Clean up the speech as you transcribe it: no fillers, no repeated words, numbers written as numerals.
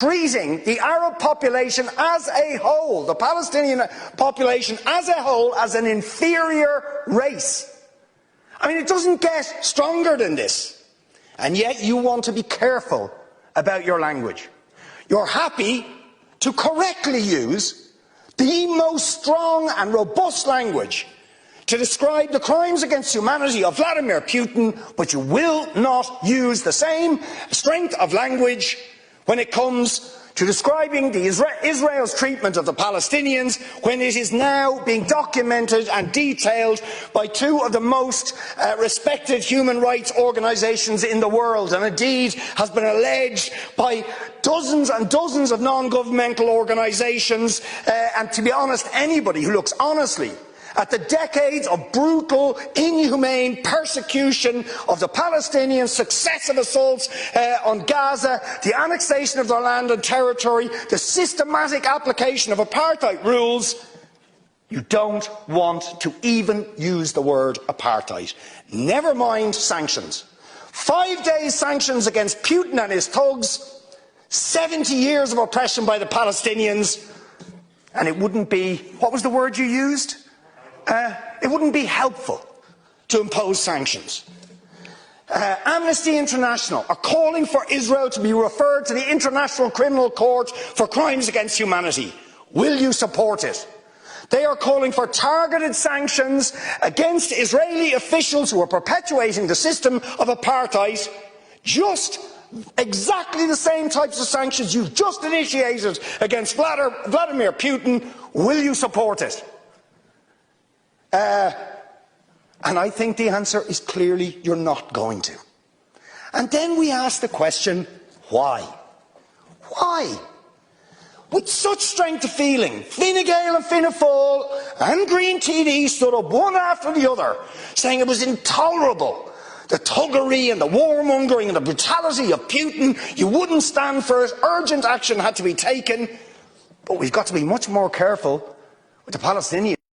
treating the Arab population as a whole, the Palestinian population as a whole, as an inferior race. I mean, it doesn't get stronger than this. And yet you want to be careful about your language. You're happy to correctly use the most strong and robust language to describe the crimes against humanity of Vladimir Putin, but you will not use the same strength of language when it comes to describing Israel's treatment of the Palestinians, when it is now being documented and detailed by two of the most respected human rights organisations in the world, and indeed has been alleged by dozens and dozens of non-governmental organisations, and to be honest, anybody who looks honestly at the decades of brutal, inhumane persecution of the Palestinians, successive assaults on Gaza, the annexation of their land and territory, the systematic application of apartheid rules, you don't want to even use the word apartheid. Never mind sanctions. 5 days sanctions against Putin and his thugs, 70 years of oppression by the Palestinians, and it wouldn't be, what was the word you used? It wouldn't be helpful to impose sanctions. Amnesty International are calling for Israel to be referred to the International Criminal Court for crimes against humanity. Will you support it? They are calling for targeted sanctions against Israeli officials who are perpetuating the system of apartheid, just exactly the same types of sanctions you've just initiated against Vladimir Putin. Will you support it? And I think the answer is clearly you're not going to. And then we ask the question, why? Why? With such strength of feeling, Fine Gael and Fianna Fáil and Green TD stood up one after the other, saying it was intolerable, the thuggery and the warmongering and the brutality of Putin. You wouldn't stand for it. Urgent action had to be taken. But we've got to be much more careful with the Palestinians.